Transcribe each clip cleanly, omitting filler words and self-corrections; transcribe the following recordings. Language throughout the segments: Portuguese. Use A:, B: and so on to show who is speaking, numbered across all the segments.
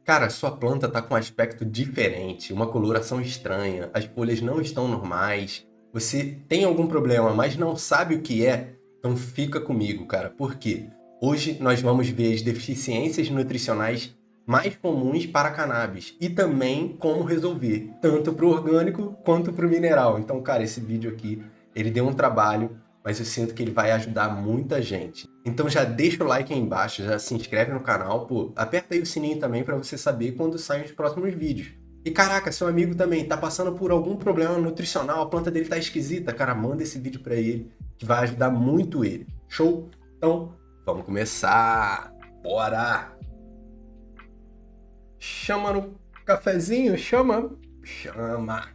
A: Cara, sua planta tá com um aspecto diferente, uma coloração estranha, as folhas não estão normais, você tem algum problema, mas não sabe o que é? Então fica comigo, cara, porque hoje nós vamos ver as deficiências nutricionais mais comuns para a cannabis e também como resolver, tanto para o orgânico quanto para o mineral. Então, cara, esse vídeo aqui, ele deu um trabalho, mas eu sinto que ele vai ajudar muita gente. Então já deixa o like aí embaixo, já se inscreve no canal, pô, aperta aí o sininho também para você saber quando saem os próximos vídeos. E caraca, seu amigo também tá passando por algum problema nutricional, a planta dele tá esquisita, cara, manda esse vídeo para ele, que vai ajudar muito ele. Show? Então, vamos começar! Bora! Chama no cafezinho? Chama! Chama!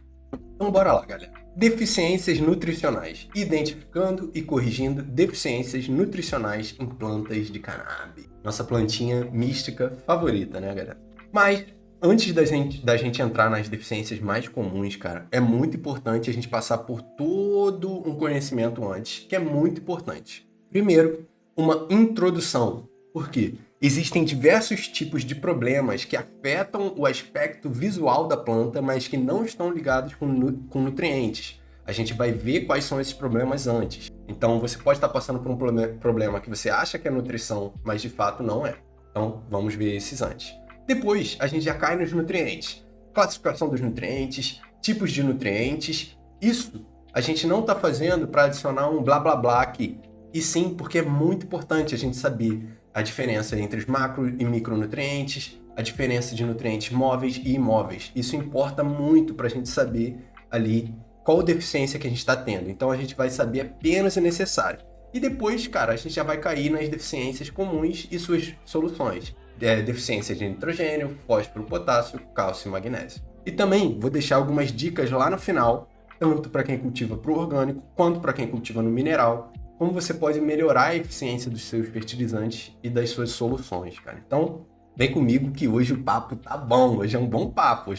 A: Então bora lá, galera. Deficiências nutricionais. Identificando e corrigindo deficiências nutricionais em plantas de cannabis. Nossa plantinha mística favorita, né, galera? Mas antes da gente entrar nas deficiências mais comuns, cara, é muito importante a gente passar por todo um conhecimento antes, que é muito importante. Primeiro, uma introdução. Por quê? Existem diversos tipos de problemas que afetam o aspecto visual da planta, mas que não estão ligados com nutrientes. A gente vai ver quais são esses problemas antes. Então, você pode estar passando por um problema que você acha que é nutrição, mas de fato não é. Então, vamos ver esses antes. Depois, a gente já cai nos nutrientes. Classificação dos nutrientes, tipos de nutrientes. Isso a gente não está fazendo para adicionar um blá blá blá aqui. E sim, porque é muito importante a gente saber a diferença entre os macro e micronutrientes, a diferença de nutrientes móveis e imóveis. Isso importa muito para a gente saber ali qual deficiência que a gente está tendo. Então a gente vai saber apenas o necessário. E depois, cara, a gente já vai cair nas deficiências comuns e suas soluções. Deficiência de nitrogênio, fósforo, potássio, cálcio e magnésio. E também vou deixar algumas dicas lá no final, tanto para quem cultiva para o orgânico, quanto para quem cultiva no mineral, como você pode melhorar a eficiência dos seus fertilizantes e das suas soluções, cara. Então, vem comigo que hoje o papo tá bom, hoje é um bom papo,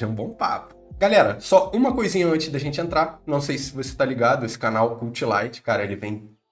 A: Galera, só uma coisinha antes da gente entrar, não sei se você tá ligado, esse canal Cultilight, cara,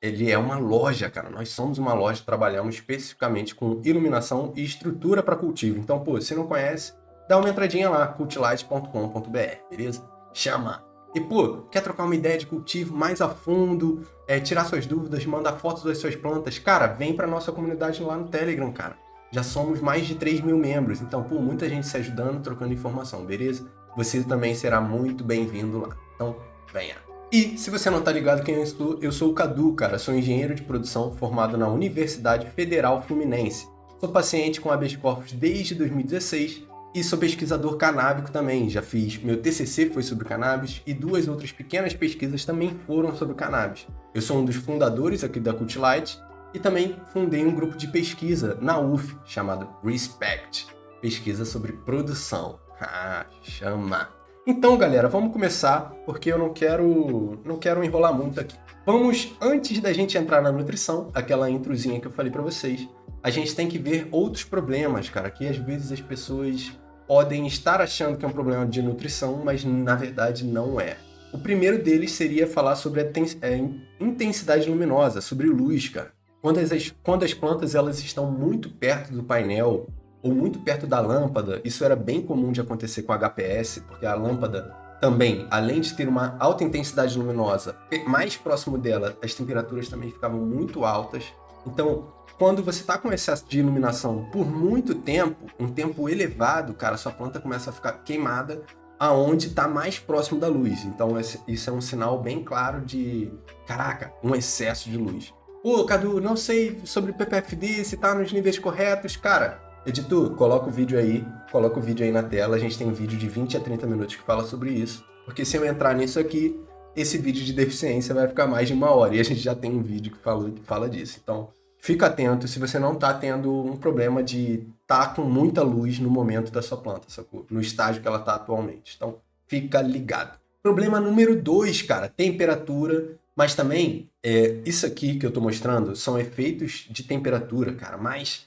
A: ele é uma loja, cara, nós somos uma loja, trabalhamos especificamente com iluminação e estrutura para cultivo. Então, pô, se não conhece, dá uma entradinha lá, cultilight.com.br, beleza? Chama! E, pô, quer trocar uma ideia de cultivo mais a fundo, tirar suas dúvidas, mandar fotos das suas plantas? Cara, vem pra nossa comunidade lá no Telegram, cara. Já somos mais de 3 mil membros, então, pô, muita gente se ajudando, trocando informação, beleza? Você também será muito bem-vindo lá. Então, venha. E, se você não tá ligado quem eu sou o Cadu, cara. Sou engenheiro de produção formado na Universidade Federal Fluminense. Sou paciente com habeas corpus desde 2016 e sou pesquisador canábico também. Já fiz, meu TCC foi sobre cannabis e 2 outras pequenas pesquisas também foram sobre cannabis. Eu sou um dos fundadores aqui da Cultilight e também fundei um grupo de pesquisa na UF chamado Respect, pesquisa sobre produção. Ah, chama! Então, galera, vamos começar, porque eu não quero enrolar muito aqui. Vamos, antes da gente entrar na nutrição, aquela introzinha que eu falei para vocês, a gente tem que ver outros problemas, cara, que às vezes as pessoas podem estar achando que é um problema de nutrição, mas na verdade não é. O primeiro deles seria falar sobre a intensidade luminosa, sobre luz, cara. Quando as plantas elas estão muito perto do painel ou muito perto da lâmpada, isso era bem comum de acontecer com a HPS, porque a lâmpada também, além de ter uma alta intensidade luminosa, mais próximo dela, as temperaturas também ficavam muito altas. Então, quando você está com excesso de iluminação por muito tempo, um tempo elevado, cara, sua planta começa a ficar queimada aonde está mais próximo da luz. Então, isso é um sinal bem claro de, caraca, um excesso de luz. Pô, Cadu, não sei sobre PPFD, se tá nos níveis corretos. Cara, editor, coloca o vídeo aí na tela. A gente tem um vídeo de 20 a 30 minutos que fala sobre isso. Porque se eu entrar nisso aqui, esse vídeo de deficiência vai ficar mais de 1 hora. E a gente já tem um vídeo que fala disso. Então, fica atento se você não tá tendo um problema de tá com muita luz no momento da sua planta, sacou? No estágio que ela tá atualmente. Então, fica ligado. Problema número 2, cara, temperatura. Mas também, isso aqui que eu tô mostrando são efeitos de temperatura, cara. Mas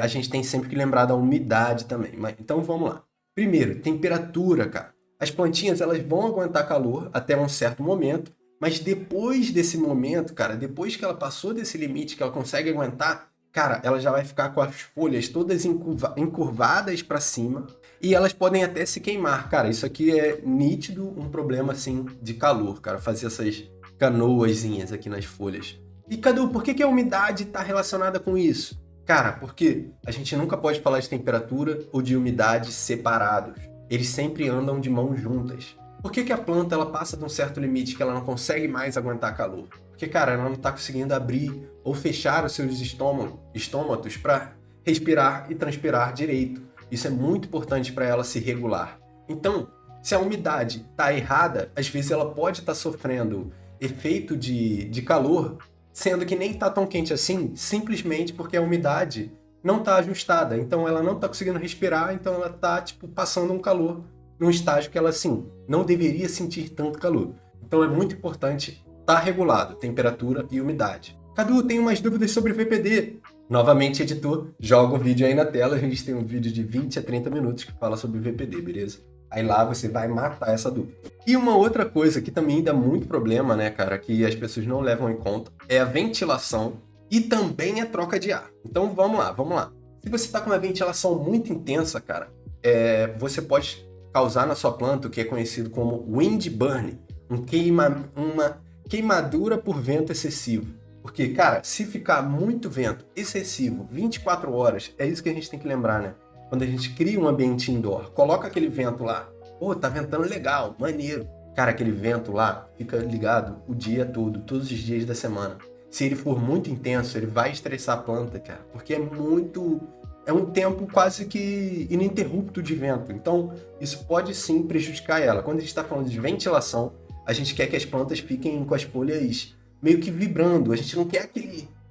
A: a gente tem sempre que lembrar da umidade também. Então, vamos lá. Primeiro, temperatura, cara. As plantinhas, elas vão aguentar calor até um certo momento. Mas depois desse momento, cara, depois que ela passou desse limite que ela consegue aguentar, cara, ela já vai ficar com as folhas todas encurvadas para cima e elas podem até se queimar. Cara, isso aqui é nítido um problema, assim, de calor, cara, fazer essas canoazinhas aqui nas folhas. E, Cadu, por que que a umidade está relacionada com isso? Cara, porque a gente nunca pode falar de temperatura ou de umidade separados. Eles sempre andam de mãos juntas. Por que que a planta ela passa de um certo limite que ela não consegue mais aguentar calor? Porque, cara, ela não está conseguindo abrir ou fechar os seus estômatos para respirar e transpirar direito. Isso é muito importante para ela se regular. Então, se a umidade está errada, às vezes ela pode estar sofrendo efeito de calor, sendo que nem está tão quente assim, simplesmente porque a umidade não está ajustada. Então ela não está conseguindo respirar, então ela está tipo, passando um calor num estágio que ela assim, não deveria sentir tanto calor. Então é muito importante estar regulado, temperatura e umidade. Cadu, tem umas dúvidas sobre VPD. Novamente, editor, joga o vídeo aí na tela. A gente tem um vídeo de 20 a 30 minutos que fala sobre VPD, beleza? Aí lá você vai matar essa dúvida. E uma outra coisa que também dá muito problema, né, cara, que as pessoas não levam em conta, é a ventilação e também a troca de ar. Então vamos lá. Se você está com uma ventilação muito intensa, cara, você pode causar na sua planta o que é conhecido como wind burn, uma queimadura por vento excessivo. Porque, cara, se ficar muito vento excessivo, 24 horas, é isso que a gente tem que lembrar, né? Quando a gente cria um ambiente indoor, coloca aquele vento lá. Pô, tá ventando legal, maneiro. Cara, aquele vento lá fica ligado o dia todo, todos os dias da semana. Se ele for muito intenso, ele vai estressar a planta, cara. Porque é um tempo quase que ininterrupto de vento. Então, isso pode sim prejudicar ela. Quando a gente está falando de ventilação, a gente quer que as plantas fiquem com as folhas meio que vibrando. A gente não quer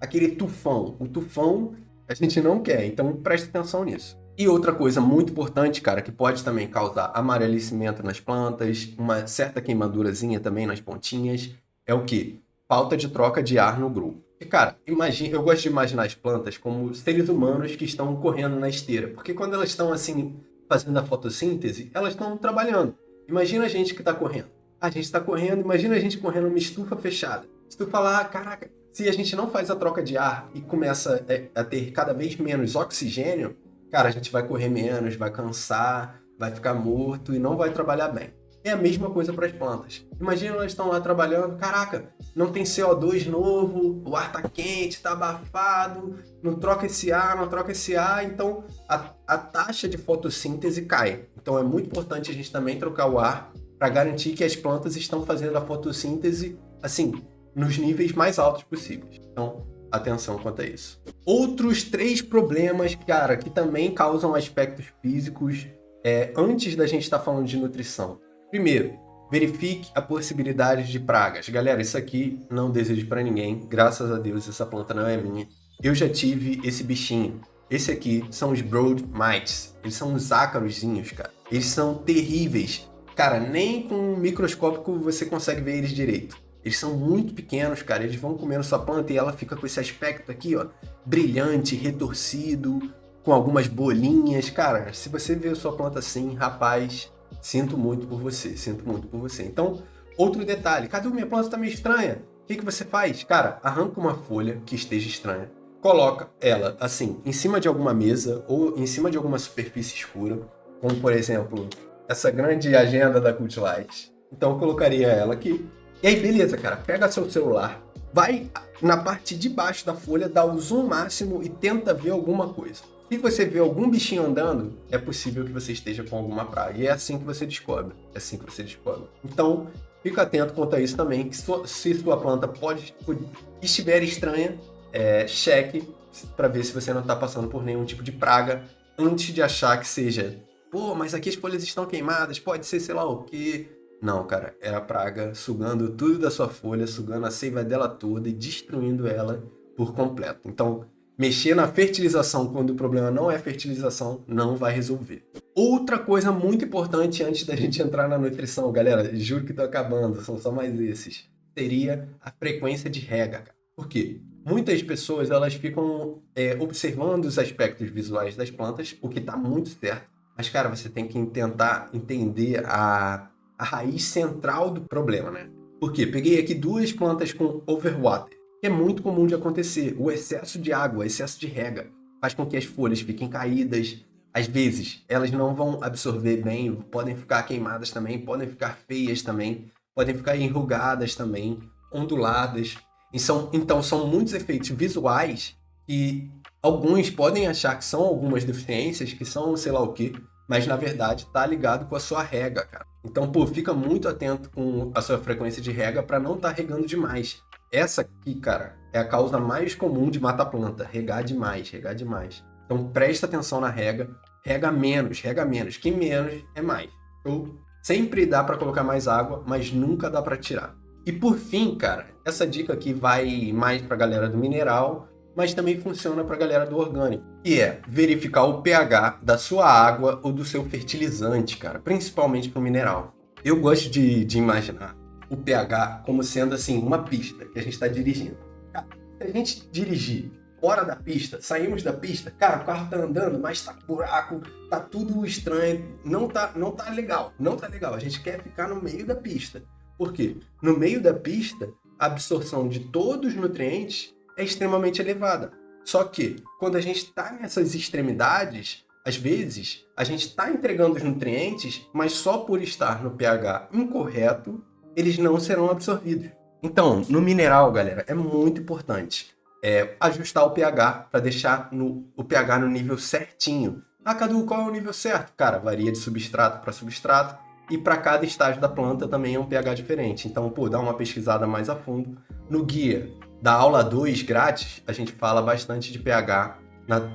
A: aquele tufão. O tufão a gente não quer, então preste atenção nisso. E outra coisa muito importante, cara, que pode também causar amarelecimento nas plantas, uma certa queimadurazinha também nas pontinhas, é o quê? Falta de troca de ar no grupo. E, cara, eu gosto de imaginar as plantas como seres humanos que estão correndo na esteira, porque quando elas estão assim, fazendo a fotossíntese, elas estão trabalhando. Imagina a gente que está correndo. A gente está correndo, imagina a gente correndo numa estufa fechada. Se tu falar, caraca, se a gente não faz a troca de ar e começa a ter cada vez menos oxigênio, cara, a gente vai correr menos, vai cansar, vai ficar morto e não vai trabalhar bem. É a mesma coisa para as plantas. Imagina elas estão lá trabalhando, caraca, não tem CO2 novo, o ar tá quente, tá abafado, não troca esse ar, então a taxa de fotossíntese cai. Então é muito importante a gente também trocar o ar para garantir que as plantas estão fazendo a fotossíntese, assim, nos níveis mais altos possíveis. Então, atenção quanto a isso. Outros 3 problemas, cara, que também causam aspectos físicos antes da gente estar falando de nutrição. Primeiro, verifique a possibilidade de pragas. Galera, isso aqui não desejo para ninguém. Graças a Deus, essa planta não é minha. Eu já tive esse bichinho. Esse aqui são os broad mites. Eles são uns ácarozinhos, cara. Eles são terríveis. Cara, nem com um microscópio você consegue ver eles direito. Eles são muito pequenos, cara. Eles vão comendo sua planta e ela fica com esse aspecto aqui, ó, brilhante, retorcido, com algumas bolinhas. Cara, se você vê a sua planta assim, rapaz, sinto muito por você. Então, outro detalhe. Cadê minha planta tá meio estranha? O que você faz? Cara, arranca uma folha que esteja estranha. Coloca ela, assim, em cima de alguma mesa ou em cima de alguma superfície escura, como, por exemplo, essa grande agenda da Cult Light. Então, eu colocaria ela aqui. E aí, beleza, cara, pega seu celular, vai na parte de baixo da folha, dá o zoom máximo e tenta ver alguma coisa. Se você vê algum bichinho andando, é possível que você esteja com alguma praga. E é assim que você descobre. Então, fica atento quanto a isso também, que se sua planta estiver estranha, cheque para ver se você não está passando por nenhum tipo de praga antes de achar que seja, pô, mas aqui as folhas estão queimadas, pode ser sei lá o quê. Não, cara, é a praga sugando tudo da sua folha, sugando a seiva dela toda e destruindo ela por completo. Então, mexer na fertilização quando o problema não é fertilização não vai resolver. Outra coisa muito importante antes da gente entrar na nutrição, galera, juro que tô acabando, são só mais esses, seria a frequência de rega, cara. Por quê? Muitas pessoas, elas ficam observando os aspectos visuais das plantas, o que tá muito certo. Mas, cara, você tem que tentar entender a raiz central do problema, né? Por quê? Peguei aqui 2 plantas com overwater. O que é muito comum de acontecer. O excesso de água, o excesso de rega, faz com que as folhas fiquem caídas. Às vezes, elas não vão absorver bem, podem ficar queimadas também, podem ficar feias também, podem ficar enrugadas também, onduladas. Então, são muitos efeitos visuais que alguns podem achar que são algumas deficiências, que são sei lá o quê, mas na verdade tá ligado com a sua rega, cara. Então, pô, fica muito atento com a sua frequência de rega para não estar regando demais. Essa aqui, cara, é a causa mais comum de matar planta, regar demais, regar demais. Então, presta atenção na rega, rega menos, rega menos. Que menos é mais. Então, sempre dá para colocar mais água, mas nunca dá para tirar. E por fim, cara, essa dica aqui vai mais pra galera do mineral, mas também funciona para a galera do orgânico, que é verificar o pH da sua água ou do seu fertilizante, cara, principalmente para o mineral. Eu gosto de imaginar o pH como sendo assim uma pista que a gente está dirigindo. Cara, se a gente dirigir fora da pista, saímos da pista, cara, o carro tá andando, mas tá buraco, tá tudo estranho, não tá legal, não tá legal. A gente quer ficar no meio da pista. Por quê? No meio da pista, a absorção de todos os nutrientes é extremamente elevada. Só que, quando a gente está nessas extremidades, às vezes, a gente está entregando os nutrientes, mas só por estar no pH incorreto, eles não serão absorvidos. Então, no mineral, galera, é muito importante ajustar o pH para deixar o pH no nível certinho. Ah, Cadu, qual é o nível certo? Cara, varia de substrato para substrato e para cada estágio da planta também é um pH diferente. Então, pô, dá uma pesquisada mais a fundo. No guia da aula 2 grátis, a gente fala bastante de pH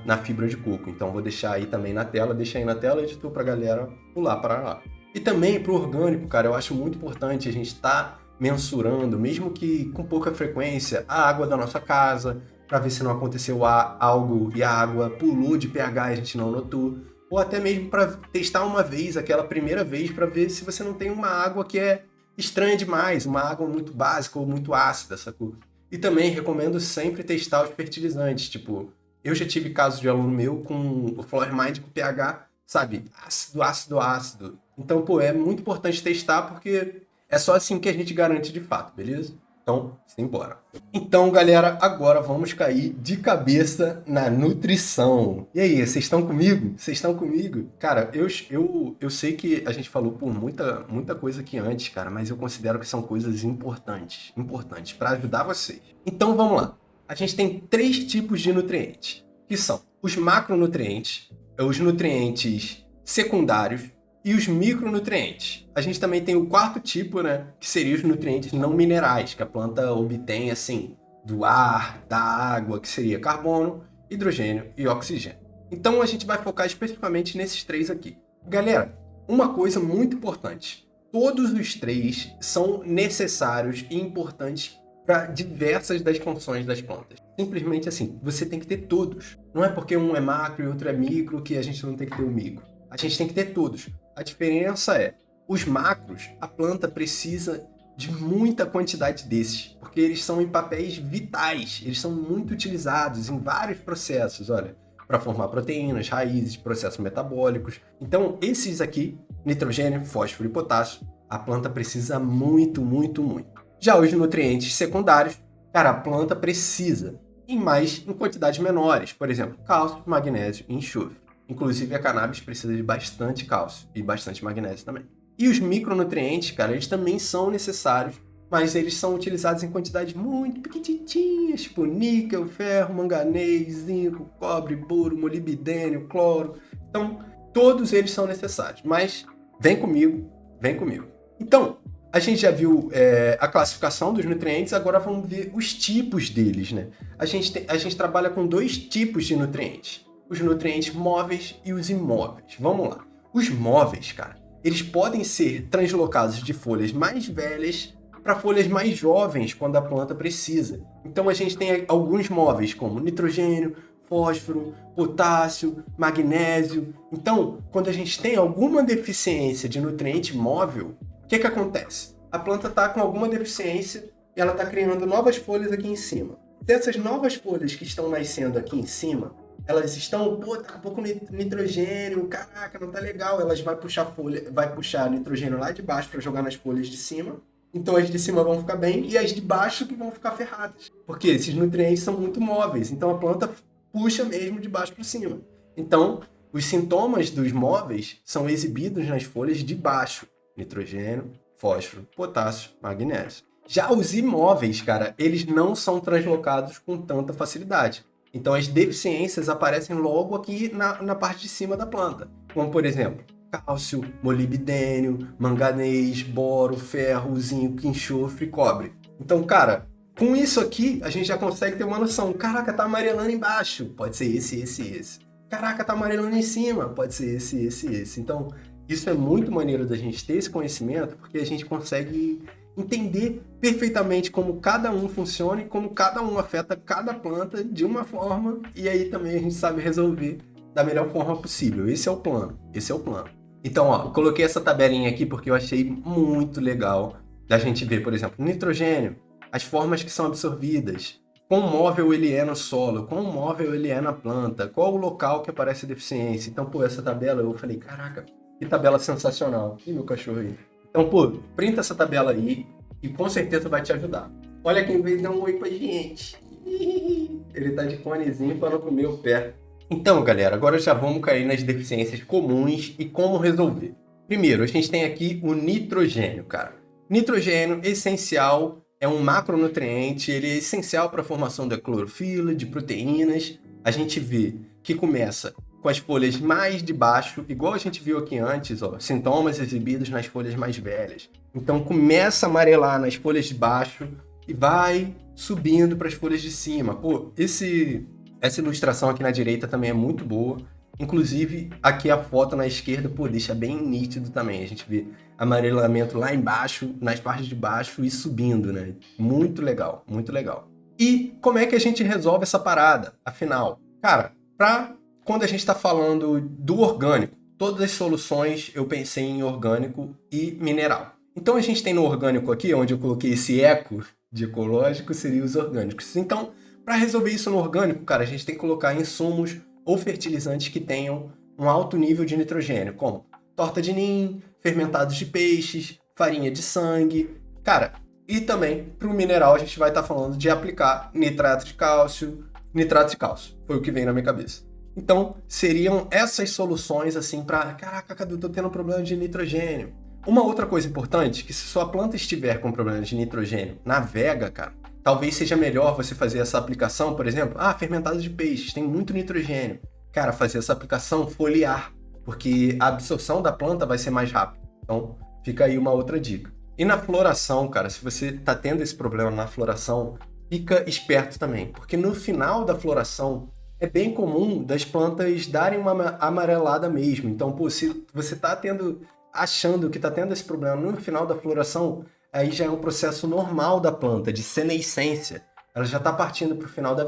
A: na fibra de coco. Então, vou deixar aí também na tela, deixa aí na tela, editor, pra galera pular para lá. E também pro orgânico, cara, eu acho muito importante a gente estar mensurando, mesmo que com pouca frequência, a água da nossa casa, para ver se não aconteceu algo e a água pulou de pH e a gente não notou. Ou até mesmo para testar uma vez, aquela primeira vez, para ver se você não tem uma água que é estranha demais, uma água muito básica ou muito ácida, sacou? E também recomendo sempre testar os fertilizantes, tipo, eu já tive casos de aluno meu com o Floormind com pH, sabe, ácido, ácido, ácido. Então, pô, é muito importante testar porque é só assim que a gente garante de fato, beleza? Então, simbora. Então, galera, agora vamos cair de cabeça na nutrição. E aí, vocês estão comigo? Vocês estão comigo? Cara, eu sei que a gente falou por muita coisa aqui antes, cara, mas eu considero que são coisas importantes para ajudar vocês. Então, vamos lá. A gente tem 3 tipos de nutrientes, que são os macronutrientes, os nutrientes secundários, e os micronutrientes. A gente também tem o 4º tipo, né, que seriam os nutrientes não minerais, que a planta obtém, assim, do ar, da água, que seria carbono, hidrogênio e oxigênio. Então, a gente vai focar especificamente nesses 3 aqui. Galera, uma coisa muito importante. Todos os 3 são necessários e importantes para diversas das funções das plantas. Simplesmente assim, você tem que ter todos. Não é porque um é macro e outro é micro que a gente não tem que ter o micro. A gente tem que ter todos. A diferença é, os macros, a planta precisa de muita quantidade desses, porque eles são em papéis vitais, eles são muito utilizados em vários processos, olha, para formar proteínas, raízes, processos metabólicos. Então, esses aqui, nitrogênio, fósforo e potássio, a planta precisa muito, muito, muito. Já os nutrientes secundários, cara, a planta precisa, em quantidades menores, por exemplo, cálcio, magnésio e enxofre. Inclusive, a cannabis precisa de bastante cálcio e bastante magnésio também. E os micronutrientes, cara, eles também são necessários, mas eles são utilizados em quantidades muito pequititinhas, tipo níquel, ferro, manganês, zinco, cobre, boro, molibdênio, cloro. Então, todos eles são necessários, mas vem comigo, vem comigo. Então, a gente já viu a classificação dos nutrientes, agora vamos ver os tipos deles, né? A gente trabalha com 2 tipos de nutrientes. Os nutrientes móveis e os imóveis. Vamos lá. Os móveis, cara, eles podem ser translocados de folhas mais velhas para folhas mais jovens quando a planta precisa. Então a gente tem alguns móveis como nitrogênio, fósforo, potássio, magnésio. Então, quando a gente tem alguma deficiência de nutriente móvel, o que acontece? A planta está com alguma deficiência e ela está criando novas folhas aqui em cima. Dessas novas folhas que estão nascendo aqui em cima, elas estão, tá com pouco nitrogênio, caraca, não tá legal. Elas vai puxar nitrogênio lá de baixo para jogar nas folhas de cima. Então as de cima vão ficar bem e as de baixo que vão ficar ferradas. Porque esses nutrientes são muito móveis, então a planta puxa mesmo de baixo para cima. Então, os sintomas dos móveis são exibidos nas folhas de baixo: nitrogênio, fósforo, potássio, magnésio. Já os imóveis, cara, eles não são translocados com tanta facilidade. Então as deficiências aparecem logo aqui na parte de cima da planta. Como, por exemplo, cálcio, molibdênio, manganês, boro, ferro, zinco, enxofre e cobre. Então, cara, com isso aqui, a gente já consegue ter uma noção. Caraca, tá amarelando embaixo. Pode ser esse. Caraca, tá amarelando em cima. Pode ser esse. Então, isso é muito maneiro da gente ter esse conhecimento, porque a gente consegue entender perfeitamente como cada um funciona e como cada um afeta cada planta de uma forma, e aí também a gente sabe resolver da melhor forma possível. Esse é o plano. Então, ó, coloquei essa tabelinha aqui porque eu achei muito legal da gente ver, por exemplo, nitrogênio, as formas que são absorvidas, quão móvel ele é no solo, quão móvel ele é na planta, qual o local que aparece a deficiência. Então, pô, essa tabela, eu falei, caraca, que tabela sensacional. E meu cachorro aí. Então, pô, printa essa tabela aí e com certeza vai te ajudar. Olha quem veio dar um oi pra gente. Ele tá de fonezinho para não comer o pé. Então, galera, agora já vamos cair nas deficiências comuns e como resolver. Primeiro, a gente tem aqui o nitrogênio, cara. Nitrogênio essencial, é um macronutriente, ele é essencial para a formação da clorofila, de proteínas. A gente vê que começa com as folhas mais de baixo, igual a gente viu aqui antes, ó, sintomas exibidos nas folhas mais velhas. Então começa a amarelar nas folhas de baixo e vai subindo para as folhas de cima. Pô, essa ilustração aqui na direita também é muito boa. Inclusive, aqui a foto na esquerda, pô, deixa bem nítido também. A gente vê amarelamento lá embaixo, nas partes de baixo e subindo, né? Muito legal, muito legal. E como é que a gente resolve essa parada? Afinal, cara, quando a gente está falando do orgânico, todas as soluções eu pensei em orgânico e mineral. Então a gente tem no orgânico aqui, onde eu coloquei esse eco de ecológico, seria os orgânicos. Então, para resolver isso no orgânico, cara, a gente tem que colocar insumos ou fertilizantes que tenham um alto nível de nitrogênio, como torta de ninho, fermentados de peixes, farinha de sangue. Cara, e também para o mineral a gente vai estar falando de aplicar nitrato de cálcio. Foi o que veio na minha cabeça. Então, seriam essas soluções assim para, caraca, Cadu, tô tendo um problema de nitrogênio. Uma outra coisa importante, que se sua planta estiver com problema de nitrogênio na vega, cara, talvez seja melhor você fazer essa aplicação, por exemplo, fermentados de peixes, tem muito nitrogênio. Cara, fazer essa aplicação foliar, porque a absorção da planta vai ser mais rápida. Então, fica aí uma outra dica. E na floração, cara, se você tá tendo esse problema na floração, fica esperto também, porque no final da floração é bem comum das plantas darem uma amarelada mesmo. Então, pô, se você tá achando que tá tendo esse problema no final da floração, aí já é um processo normal da planta, de senescência. Ela já está partindo para o final da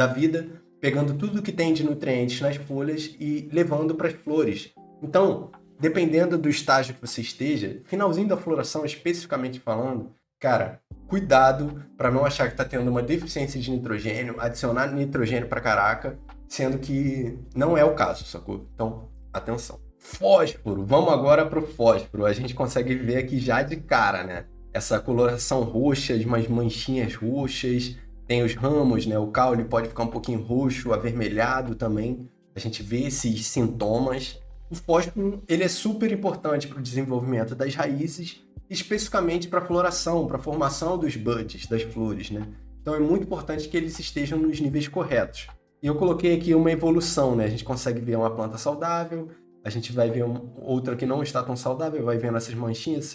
A: vida, pegando tudo que tem de nutrientes nas folhas e levando para as flores. Então, dependendo do estágio que você esteja, finalzinho da floração especificamente falando, cara, cuidado para não achar que está tendo uma deficiência de nitrogênio, adicionar nitrogênio para caraca, sendo que não é o caso, sacou? Então, atenção. Fósforo, vamos agora para o fósforo. A gente consegue ver aqui já de cara, né? Essa coloração roxa, umas manchinhas roxas, tem os ramos, né? O caule pode ficar um pouquinho roxo, avermelhado também. A gente vê esses sintomas. O fósforo, ele é super importante para o desenvolvimento das raízes, especificamente para a floração, para a formação dos buds, das flores, né? Então é muito importante que eles estejam nos níveis corretos. E eu coloquei aqui uma evolução, né? A gente consegue ver uma planta saudável, a gente vai ver outra que não está tão saudável, vai vendo essas manchinhas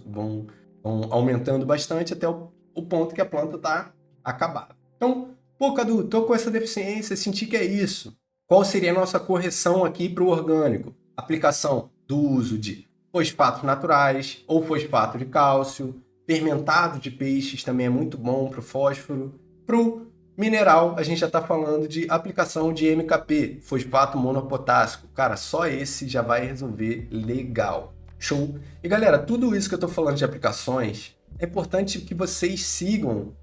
A: vão aumentando bastante até o ponto que a planta está acabada. Então, pô, Cadu, tô com essa deficiência, senti que é isso. Qual seria a nossa correção aqui para o orgânico? Aplicação do uso de fosfatos naturais ou fosfato de cálcio, fermentado de peixes também é muito bom para o fósforo. Para o mineral, a gente já está falando de aplicação de MKP, fosfato monopotássico. Cara, só esse já vai resolver legal. Show? E galera, tudo isso que eu estou falando de aplicações, é importante que vocês sigam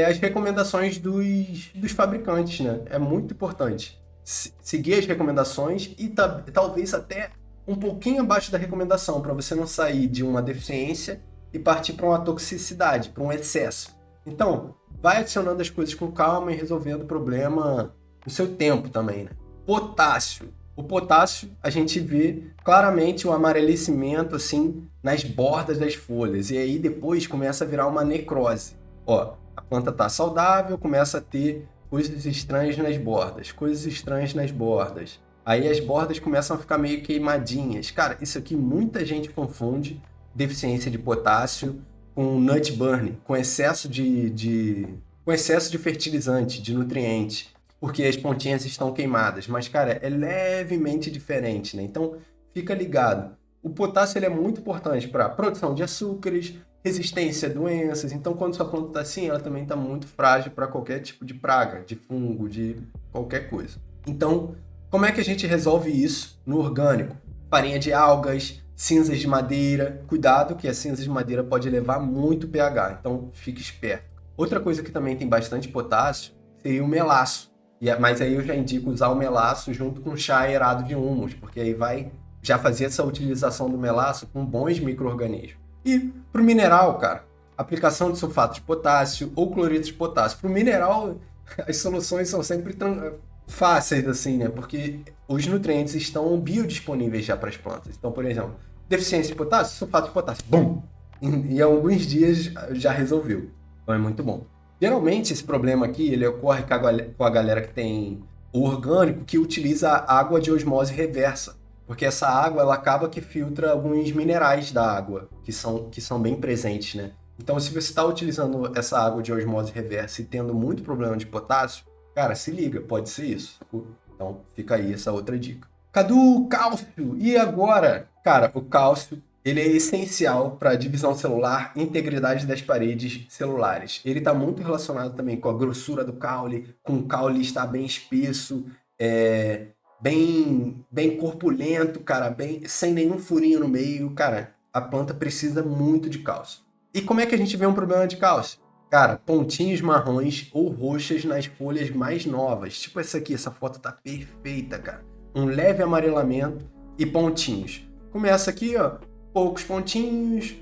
A: as recomendações dos fabricantes, né? É muito importante seguir as recomendações e talvez até um pouquinho abaixo da recomendação, para você não sair de uma deficiência e partir para uma toxicidade, para um excesso. Então, vai adicionando as coisas com calma e resolvendo o problema no seu tempo também, né? Potássio. O potássio, a gente vê claramente o amarelecimento assim nas bordas das folhas e aí depois começa a virar uma necrose. Ó, a planta tá saudável, começa a ter coisas estranhas nas bordas, coisas estranhas nas bordas. Aí as bordas começam a ficar meio queimadinhas. Cara, isso aqui muita gente confunde deficiência de potássio com nut burn, com excesso com excesso de fertilizante, de nutriente, porque as pontinhas estão queimadas. Mas, cara, é levemente diferente, né? Então, fica ligado. O potássio ele é muito importante para produção de açúcares, resistência a doenças. Então, quando sua planta está assim, ela também está muito frágil para qualquer tipo de praga, de fungo, de qualquer coisa. Então, como é que a gente resolve isso no orgânico? Farinha de algas, cinzas de madeira. Cuidado que a cinza de madeira pode elevar muito o pH, então fique esperto. Outra coisa que também tem bastante potássio seria o melaço. Mas aí eu já indico usar o melaço junto com chá aerado de humus, porque aí vai já fazer essa utilização do melaço com bons micro-organismos. E para o mineral, cara, aplicação de sulfato de potássio ou cloreto de potássio. Para o mineral, as soluções são sempre fáceis, assim, né? Porque os nutrientes estão biodisponíveis já para as plantas. Então, por exemplo, deficiência de potássio, sulfato de potássio, bum! Em alguns dias já resolveu. Então é muito bom. Geralmente esse problema aqui, ele ocorre com a galera que tem o orgânico, que utiliza água de osmose reversa. Porque essa água, ela acaba que filtra alguns minerais da água, que são bem presentes, né? Então, se você está utilizando essa água de osmose reversa e tendo muito problema de potássio, cara, se liga, pode ser isso. Então, fica aí essa outra dica. Cadu, cálcio! E agora? Cara, o cálcio, ele é essencial para a divisão celular e integridade das paredes celulares. Ele está muito relacionado também com a grossura do caule, com o caule estar bem espesso, bem corpulento, cara, sem nenhum furinho no meio. Cara, a planta precisa muito de cálcio. E como é que a gente vê um problema de cálcio? Cara, pontinhos marrons ou roxas nas folhas mais novas. Tipo essa aqui, essa foto tá perfeita, cara. Um leve amarelamento e pontinhos. Começa aqui, ó, poucos pontinhos,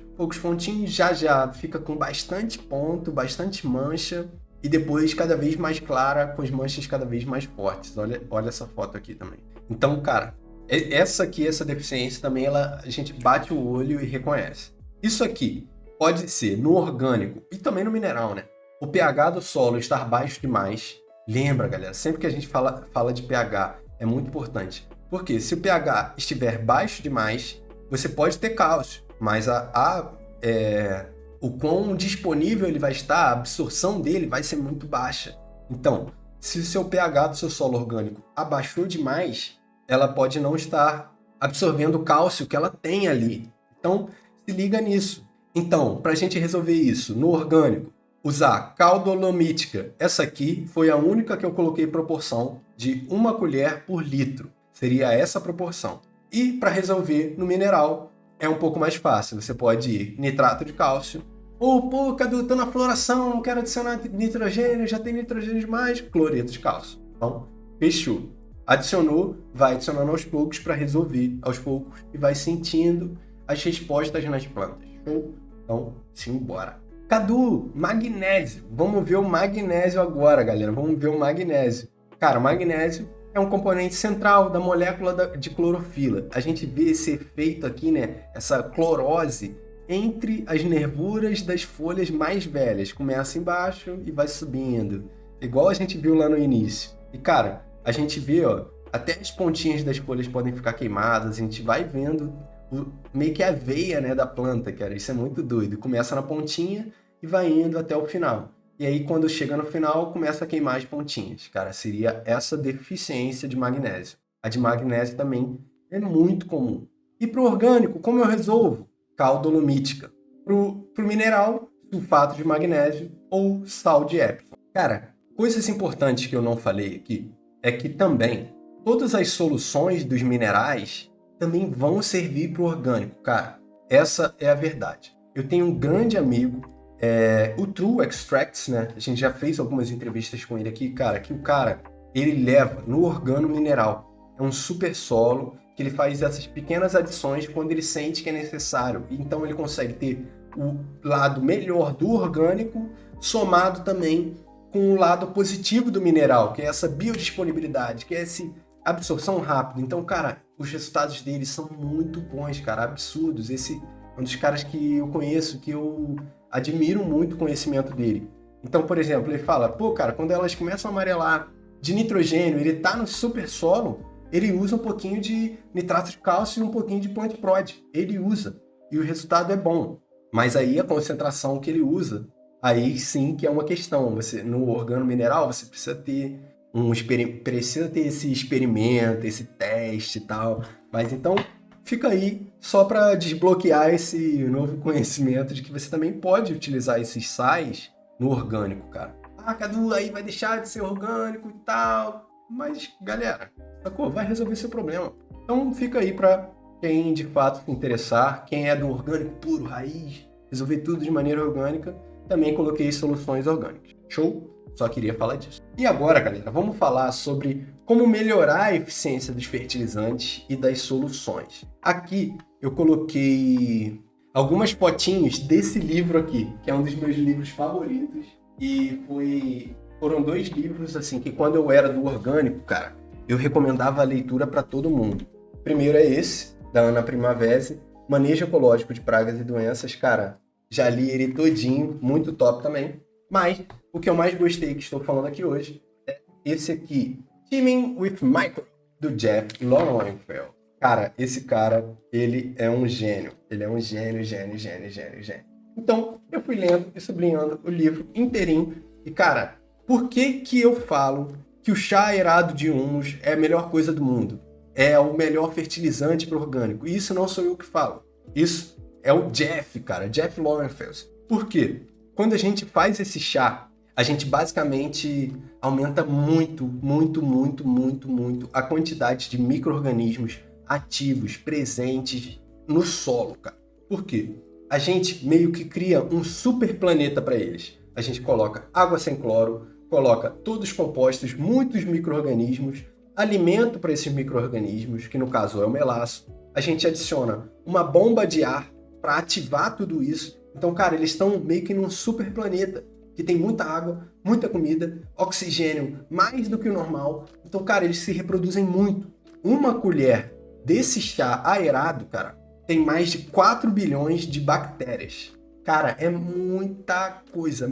A: já fica com bastante ponto, bastante mancha. E depois cada vez mais clara, com as manchas cada vez mais fortes. Olha essa foto aqui também. Então, cara, essa deficiência também, a gente bate o olho e reconhece. Isso aqui pode ser no orgânico e também no mineral, né? O pH do solo estar baixo demais. Lembra, galera, sempre que a gente fala de pH, é muito importante. Porque se o pH estiver baixo demais, você pode ter cálcio, mas o quão disponível ele vai estar, a absorção dele vai ser muito baixa. Então, se o seu pH do seu solo orgânico abaixou demais, ela pode não estar absorvendo o cálcio que ela tem ali. Então, se liga nisso. Então, para a gente resolver isso no orgânico, usar cal dolomítica. Essa aqui foi a única que eu coloquei proporção de 1 colher por litro. Seria essa proporção. E para resolver no mineral, é um pouco mais fácil. Você pode ir nitrato de cálcio. Ou, pô, Cadu, tô na floração, não quero adicionar nitrogênio, já tem nitrogênio demais. Cloreto de cálcio. Então, fechou. Adicionou, vai adicionando aos poucos para resolver aos poucos e vai sentindo as respostas nas plantas. Então, simbora. Cadu, magnésio. Vamos ver o magnésio agora, galera. Vamos ver o magnésio. Cara, o magnésio é um componente central da molécula de clorofila. A gente vê esse efeito aqui, né? Essa clorose entre as nervuras das folhas mais velhas. Começa embaixo e vai subindo. Igual a gente viu lá no início. E, cara, a gente vê, ó, até as pontinhas das folhas podem ficar queimadas. A gente vai vendo meio que a veia, né, da planta, cara. Isso é muito doido. Começa na pontinha e vai indo até o final. E aí, quando chega no final, começa a queimar as pontinhas. Cara, seria essa deficiência de magnésio. A de magnésio também é muito comum. E para o orgânico, como eu resolvo? Cal dolomítica. Para o mineral, sulfato de magnésio ou sal de Epsom. Cara, coisas importantes que eu não falei aqui é que também todas as soluções dos minerais também vão servir para o orgânico. Cara, essa é a verdade. Eu tenho um grande amigo, o True Extracts, né? A gente já fez algumas entrevistas com ele aqui, cara, que o cara, ele leva no organo mineral. É um super solo que ele faz essas pequenas adições quando ele sente que é necessário. Então ele consegue ter o lado melhor do orgânico, somado também com o lado positivo do mineral, que é essa biodisponibilidade, que é essa absorção rápida. Então, cara, os resultados dele são muito bons, cara, absurdos. Esse é um dos caras que eu conheço, que eu admiro muito o conhecimento dele. Então, por exemplo, ele fala, pô, cara, quando elas começam a amarelar de nitrogênio, ele tá no super solo, ele usa um pouquinho de nitrato de cálcio e um pouquinho de plant prod. Ele usa. E o resultado é bom. Mas aí a concentração que ele usa, aí sim que é uma questão. Você, no organo mineral, você precisa ter esse experimento, esse teste e tal. Mas então, fica aí só para desbloquear esse novo conhecimento de que você também pode utilizar esses sais no orgânico, cara. Ah, Cadu, aí vai deixar de ser orgânico e tal. Mas, galera, sacou? Vai resolver seu problema. Então fica aí para quem de fato se interessar, quem é do orgânico puro, raiz, resolver tudo de maneira orgânica, também coloquei soluções orgânicas. Show? Só queria falar disso. E agora, galera, vamos falar sobre como melhorar a eficiência dos fertilizantes e das soluções. Aqui eu coloquei algumas fotinhos desse livro aqui, que é um dos meus livros favoritos. E foram 2 livros, assim, que quando eu era do orgânico, cara, eu recomendava a leitura para todo mundo. O primeiro é esse, da Ana Primavera, Manejo Ecológico de Pragas e Doenças. Cara, já li ele todinho, muito top também. Mas o que eu mais gostei que estou falando aqui hoje é esse aqui, Teaming with Micro, do Jeff Lowenfeld. Cara, esse cara, ele é um gênio. Ele é um gênio. Então, eu fui lendo e sublinhando o livro inteirinho. E, cara, por que eu falo que o chá aerado de humus é a melhor coisa do mundo? É o melhor fertilizante para o orgânico. E isso não sou eu que falo. Isso é o Jeff, cara. Jeff Lowenfeld. Por quê? Quando a gente faz esse chá, a gente basicamente aumenta muito a quantidade de micro-organismos ativos, presentes no solo, cara. Por quê? A gente meio que cria um super planeta para eles. A gente coloca água sem cloro, coloca todos os compostos, muitos micro-organismos, alimento para esses micro-organismos, que no caso é o melaço. A gente adiciona uma bomba de ar para ativar tudo isso. Então, cara, eles estão meio que num super planeta, que tem muita água, muita comida, oxigênio, mais do que o normal. Então, cara, eles se reproduzem muito. Uma colher desse chá aerado, cara, tem mais de 4 bilhões de bactérias. Cara, é muita coisa.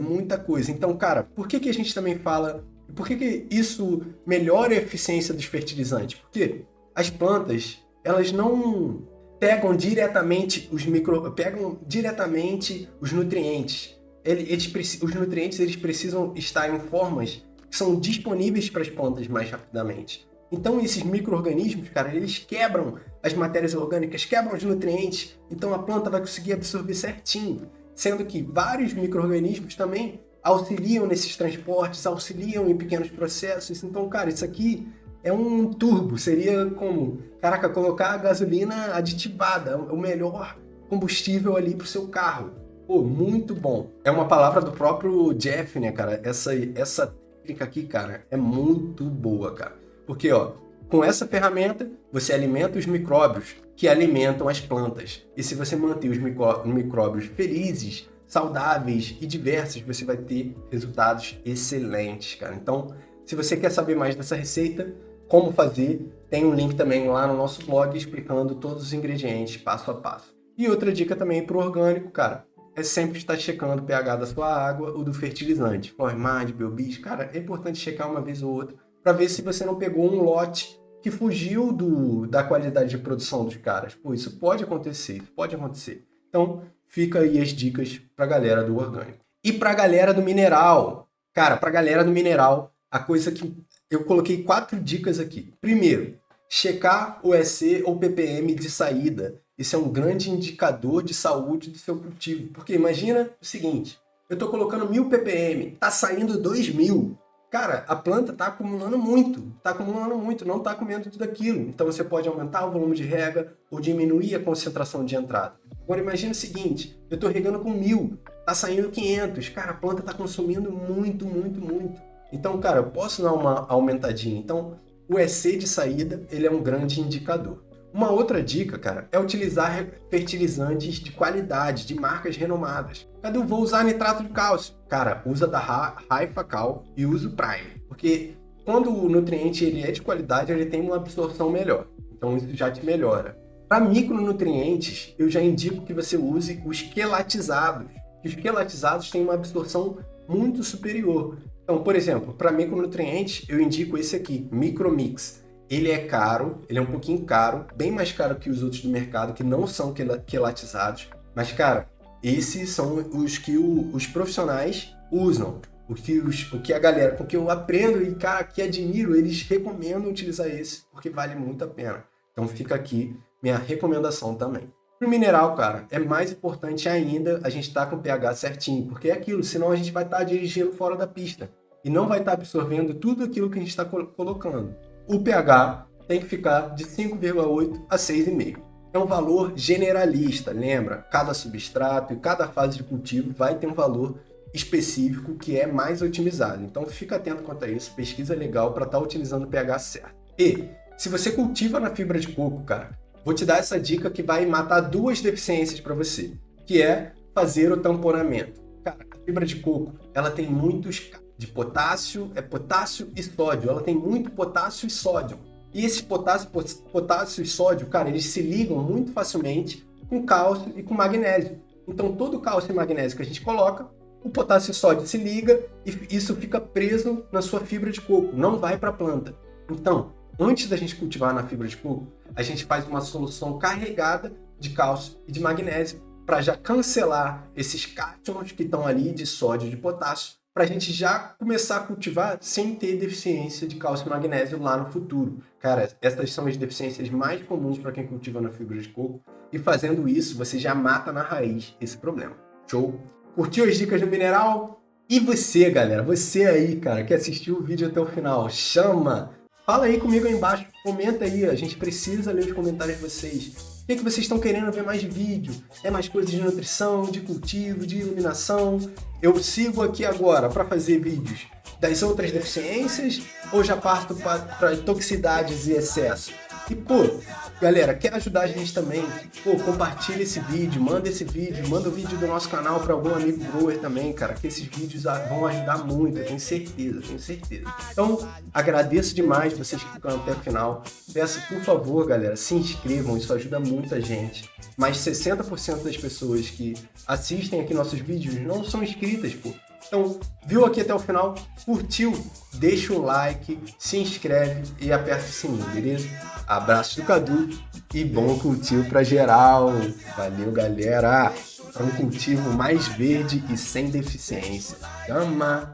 A: Então, cara, por que a gente também fala... Por que isso melhora a eficiência dos fertilizantes? Porque as plantas, elas não pegam diretamente os nutrientes. Os nutrientes eles precisam estar em formas que são disponíveis para as plantas mais rapidamente. Então esses micro-organismos, cara, eles quebram as matérias orgânicas, quebram os nutrientes, então a planta vai conseguir absorver certinho. Sendo que vários micro-organismos também auxiliam nesses transportes, auxiliam em pequenos processos. Então, cara, isso aqui é um turbo, seria como, caraca, colocar a gasolina aditivada, o melhor combustível ali pro seu carro. Pô, muito bom. É uma palavra do próprio Jeff, né, cara? Essa técnica aqui, cara, é muito boa, cara. Porque, ó, com essa ferramenta, você alimenta os micróbios que alimentam as plantas. E se você manter os micróbios felizes, saudáveis e diversos, você vai ter resultados excelentes, cara. Então, se você quer saber mais dessa receita, como fazer, tem um link também lá no nosso blog explicando todos os ingredientes passo a passo. E outra dica também para o orgânico, cara, é sempre estar checando o pH da sua água ou do fertilizante. Formad, Biobis, cara, é importante checar uma vez ou outra para ver se você não pegou um lote que fugiu da qualidade de produção dos caras. Pô, isso pode acontecer. Então, fica aí as dicas pra galera do orgânico. E pra galera do mineral. Cara, pra galera do mineral, a coisa que eu coloquei 4 dicas aqui. Primeiro, checar o EC ou ppm de saída. Isso é um grande indicador de saúde do seu cultivo. Porque imagina o seguinte, eu tô colocando 1000 ppm, tá saindo 2000. Cara, a planta tá acumulando muito, não tá comendo tudo aquilo. Então você pode aumentar o volume de rega ou diminuir a concentração de entrada. Agora imagina o seguinte, eu tô regando com 1000, tá saindo 500. Cara, a planta tá consumindo muito. Então, cara, eu posso dar uma aumentadinha. Então, o EC de saída, ele é um grande indicador. Uma outra dica, cara, é utilizar fertilizantes de qualidade, de marcas renomadas. Cadu, vou usar nitrato de cálcio. Cara, usa da Raifa Cal e usa o Prime. Porque quando o nutriente ele é de qualidade, ele tem uma absorção melhor. Então isso já te melhora. Para micronutrientes, eu já indico que você use os quelatizados. Os quelatizados têm uma absorção muito superior. Então, por exemplo, para micronutrientes, eu indico esse aqui, Micromix. Ele é caro, ele é um pouquinho caro, bem mais caro que os outros do mercado, que não são quelatizados. Mas, cara, esses são os que os profissionais usam. O que a galera, com que eu aprendo e, cara, que admiro, eles recomendam utilizar esse, porque vale muito a pena. Então fica aqui minha recomendação também. Pro mineral, cara, é mais importante ainda a gente estar com o pH certinho, porque é aquilo, senão a gente vai estar dirigindo fora da pista e não vai estar absorvendo tudo aquilo que a gente está colocando. O pH tem que ficar de 5,8 a 6,5. É um valor generalista, lembra? Cada substrato e cada fase de cultivo vai ter um valor específico que é mais otimizado. Então fica atento quanto a isso, pesquisa legal para estar utilizando o pH certo. E se você cultiva na fibra de coco, cara, vou te dar essa dica que vai matar duas deficiências para você, que é fazer o tamponamento. Cara, a fibra de coco, ela tem muitos de potássio, potássio e sódio. Ela tem muito potássio e sódio. E esses potássio e sódio, cara, eles se ligam muito facilmente com cálcio e com magnésio. Então, todo o cálcio e magnésio que a gente coloca, o potássio e sódio se liga e isso fica preso na sua fibra de coco, não vai para a planta. Então, antes da gente cultivar na fibra de coco, a gente faz uma solução carregada de cálcio e de magnésio para já cancelar esses cátions que estão ali de sódio e de potássio, para a gente já começar a cultivar sem ter deficiência de cálcio e magnésio lá no futuro. Cara, essas são as deficiências mais comuns para quem cultiva na fibra de coco, e fazendo isso, você já mata na raiz esse problema. Show? Curtiu as dicas do mineral? E você, galera, você aí, cara, que assistiu o vídeo até o final, chama! Fala aí comigo aí embaixo, comenta aí, a gente precisa ler os comentários de vocês. O que vocês estão querendo ver mais vídeo? É mais coisas de nutrição, de cultivo, de iluminação? Eu sigo aqui agora para fazer vídeos das outras deficiências ou já parto para toxicidades e excesso? E, pô, galera, quer ajudar a gente também? Pô, compartilha esse vídeo, manda o vídeo do nosso canal para algum amigo grower também, cara, que esses vídeos vão ajudar muito, eu tenho certeza. Então, agradeço demais vocês que ficam até o final. Peço, por favor, galera, se inscrevam, isso ajuda muito a gente. Mais 60% das pessoas que assistem aqui nossos vídeos não são inscritas, pô. Então, viu aqui até o final? Curtiu? Deixa um like, se inscreve e aperta o sininho, beleza? Abraço do Cadu e bom cultivo pra geral. Valeu, galera! Para um cultivo mais verde e sem deficiência. Tama!